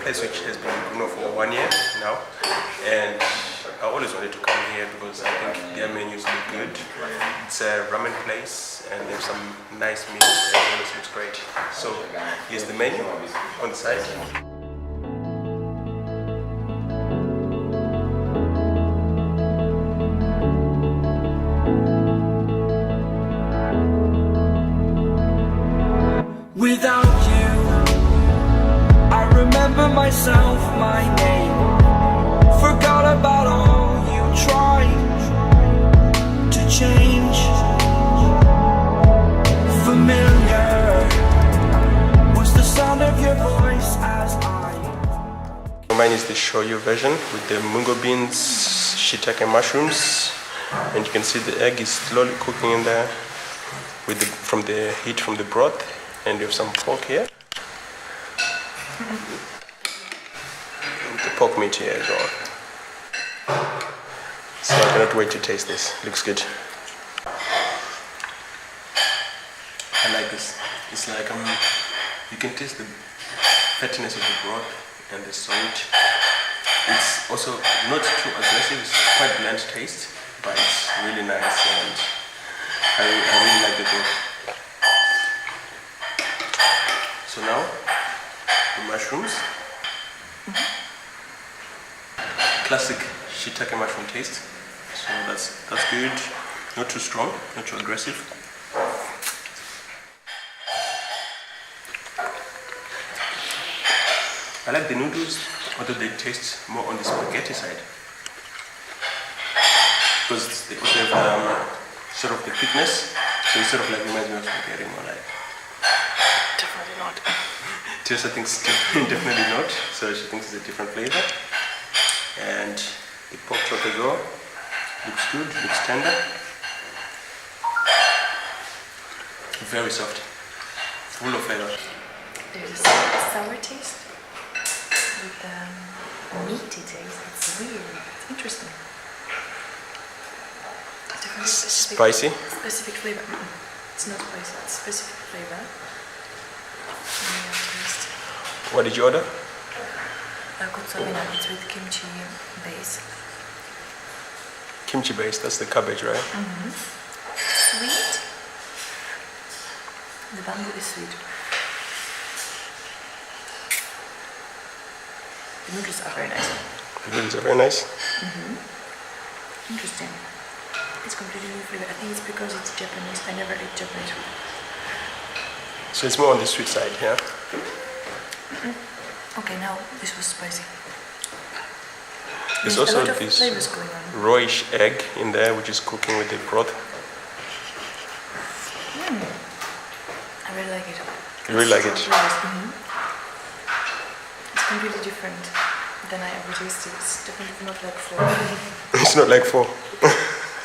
place which has been in Brno for 1 year now, and I always wanted to come here because I think their menus look good. It's a ramen place and there's some nice meals and it looks great. So here's the menu on the side. Without you, I remember myself, my name. Forgot about all you tried to change. Familiar was the sound of your voice as Mine is the Shōyu version with the mungo beans, shiitake mushrooms, and you can see the egg is slowly cooking in there with from the heat from the broth. And you have some pork here. And the pork meat here as well. So I cannot wait to taste this. Looks good. I like this. It's like you can taste the fattiness of the broth and the salt. It's also not too aggressive. It's quite bland taste, but it's really nice, and I really like the broth. So now, the mushrooms. Classic shiitake mushroom taste. So that's good. Not too strong, not too aggressive. I like the noodles, although they taste more on the spaghetti side. Because they also have sort of the thickness. So it sort of like reminds me of spaghetti more like. Tereza thinks definitely not, so she thinks it's a different flavor. And the pork chop as well looks good, looks tender, very soft, full of flavor. There's a sour taste with meaty taste. It's weird. It's interesting. It's definitely spicy. Specific flavor. It's not spicy. It's specific flavor. What did you order? Cosy, it's with kimchi base. Kimchi base, that's the cabbage, right? Mm-hmm. Sweet. The bamboo is sweet. The noodles are very nice. The noodles are very nice? Mm-hmm. Interesting. It's completely new flavor. I think it's because it's Japanese. I never ate Japanese food. So it's more on the sweet side, yeah? Okay, now this was spicy. There's a also lot of this flavors going on. rawish egg in there, which is cooking with the broth. I really like it. You really like it? Mm-hmm. It's completely different than I ever tasted. It's definitely not like pho. It's not like pho.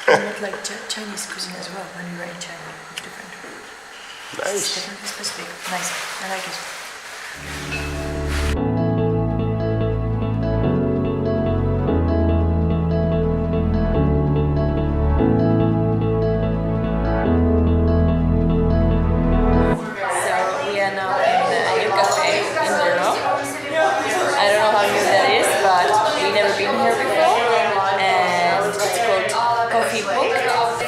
And not like Chinese cuisine as well. When we were in China, it's different. Nice. It's definitely specific. Nice. I like it. Punkt,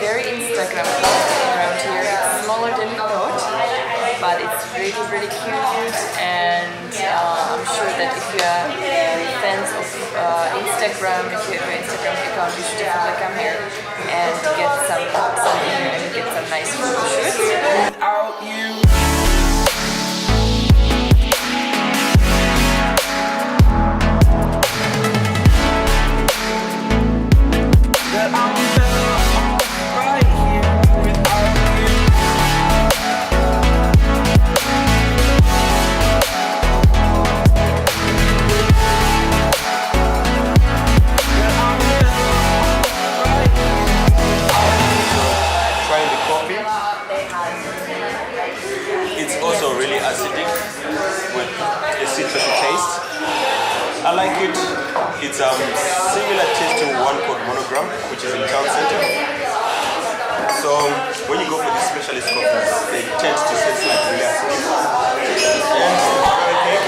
very Instagram around here. It's smaller than we thought, but it's really cute, and I'm sure that if you are fans of Instagram, if you have an Instagram account, you should definitely come here and get some dinner and get some nice photo shoots. without you. That I'm better off right here without you. That I'm better off right here without you. Trying the coffee. It's also really acidic with a citrusy taste. I like it. It's similar taste to one called Monogram, which is in town center. So when you go for these specialist coffees, they tend to taste like really acidic. And the cake,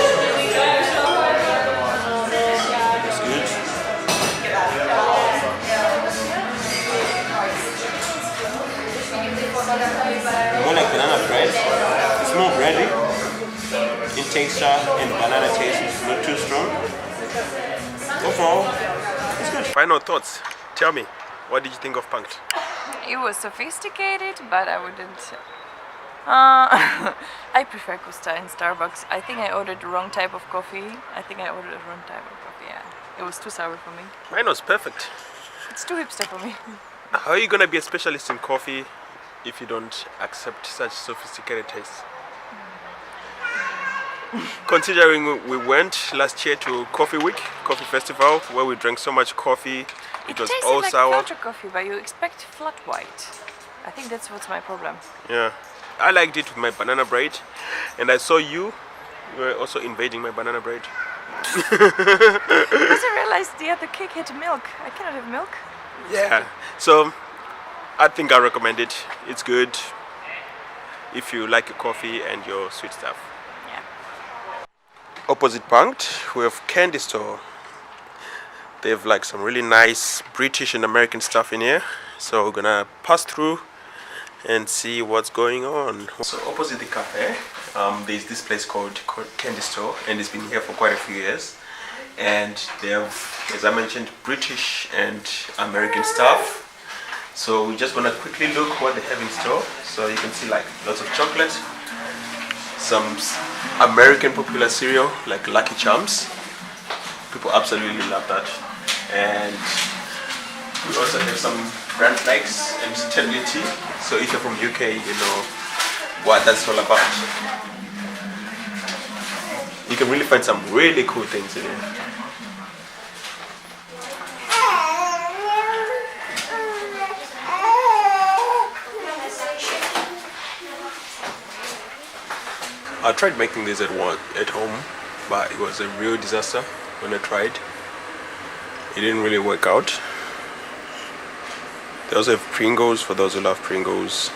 more bready in texture and banana taste is not too strong. Overall, it's good. Final thoughts. Tell me, what did you think of Punkt? It was sophisticated, but I wouldn't. I prefer Costa in Starbucks. I think I ordered the wrong type of coffee. Yeah. It was too sour for me. Mine was perfect. It's too hipster for me. How are you gonna be a specialist in coffee if you don't accept such sophisticated tastes? Considering we went last year to Coffee Festival, where we drank so much coffee, it was all like sour. filter coffee, but you expect flat white. I think that's what's my problem. Yeah, I liked it with my banana bread, and I saw you were also invading my banana bread. Because I realized the other cake had milk. I cannot have milk. Yeah, so I think I recommend it. It's good if you like your coffee and your sweet stuff. Yeah. Opposite Punkt, we have candy store. They have like some really nice British and American stuff in here. So we're gonna pass through and see what's going on. So opposite the cafe, there's this place called Candy Store, and it's been here for quite a few years. And they have, as I mentioned, British and American stuff. So we're just gonna quickly look what they have in store. So you can see like lots of chocolate, some American popular cereal like Lucky Charms. People absolutely love that. And we also have some bran flakes and stability. So if you're from UK, you know what that's all about. You can really find some really cool things in here. I tried making this at home, but it was a real disaster when I tried. It didn't really work out. They also have Pringles for those who love Pringles.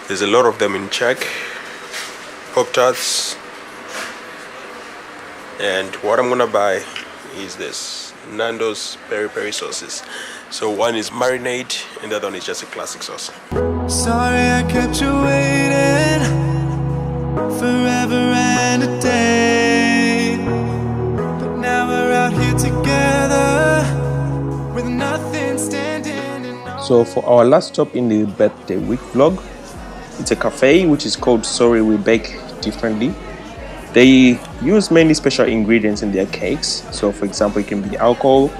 There's a lot of them in Czech. Pop-Tarts. And what I'm gonna buy is this Nando's peri-peri sauces. So one is marinade and the other one is just a classic sauce. Sorry I kept you waiting forever and a day, but now we're out here together with nothing standing in our So for our last stop in the birthday week vlog, it's a cafe which is called Sorry We Bake Differently. They use many special ingredients in their cakes. So for example, it can be alcohol,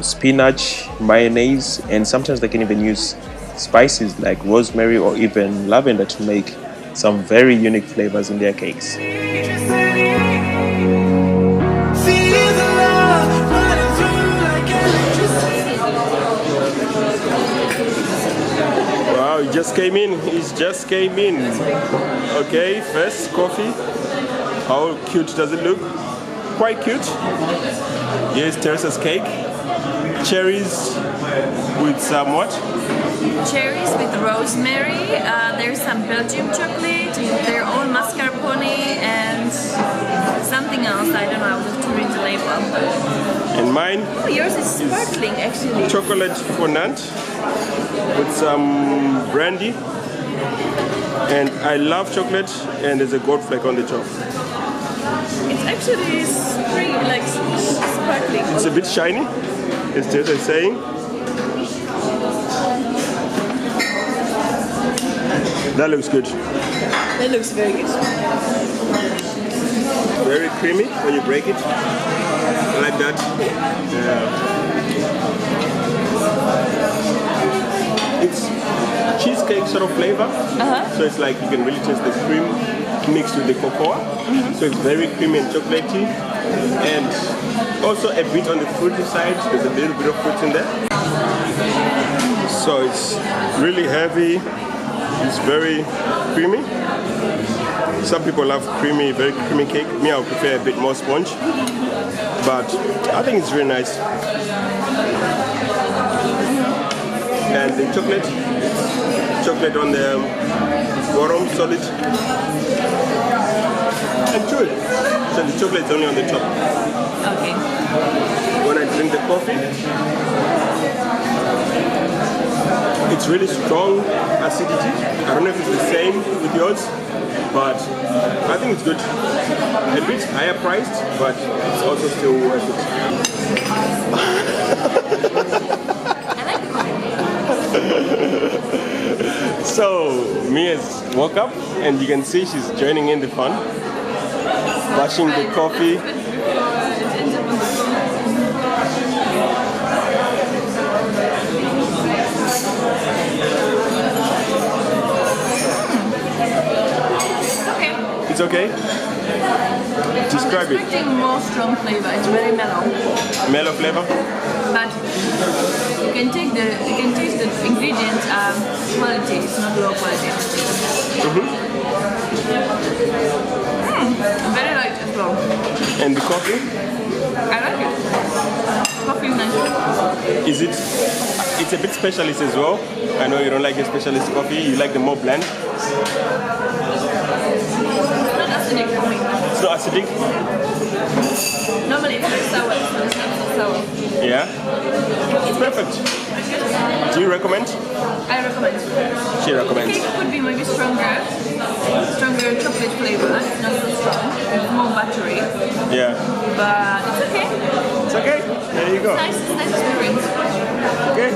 spinach, mayonnaise, and sometimes they can even use spices like rosemary or even lavender to make some very unique flavors in their cakes. Wow, it just came in. It just came in. Okay, first coffee. How cute does it look? Quite cute. Here's Tereza's cake. Cherries with some what? Cherries with rosemary. There's some Belgium chocolate, their own mascarpone, and something else. I don't know. I have to read the label. And mine. Oh, yours is sparkling actually. Chocolate fondant with some brandy. And I love chocolate, and there's a gold flake on the top. It's actually spring, like sparkling. It's a bit shiny, as Tereza is saying. That looks good. That looks very good. Very creamy when you break it. I like that. Yeah. It's cheesecake sort of flavor. So it's like you can really taste the cream mixed with the cocoa. So it's very creamy and chocolatey. And also a bit on the fruity side. There's a little bit of fruit in there. So it's really heavy. It's very creamy. Some people love creamy, very creamy cake. Me, I would prefer a bit more sponge. But I think it's very nice. And the chocolate on the bottom, solid. And chewy. So the chocolate is only on the top. Okay. When I drink the coffee, It's really strong acidity. I don't know if it's the same with yours, but I think it's good. A bit higher priced, but it's also still worth it. So Mia's woke up and you can see she's joining in the fun. Bashing the coffee. It's okay? Describe it. I'm expecting more strong flavor. It's very mellow. Mellow flavor? But you can taste the ingredients are quality. It's not low quality. Very light as well. And the coffee? I like it. Coffee is nice. Is it? It's a bit specialist as well. I know you don't like the specialist coffee. You like the more blend. It's not acidic for me. It's not acidic. Normally it's very sour. It's not so sour. Yeah. It's perfect. Do you recommend? I recommend. She recommends. Cake could be maybe stronger chocolate flavor. It's not so strong. It's more buttery. Yeah. But it's okay. It's okay. There you go. Nice experience. Okay.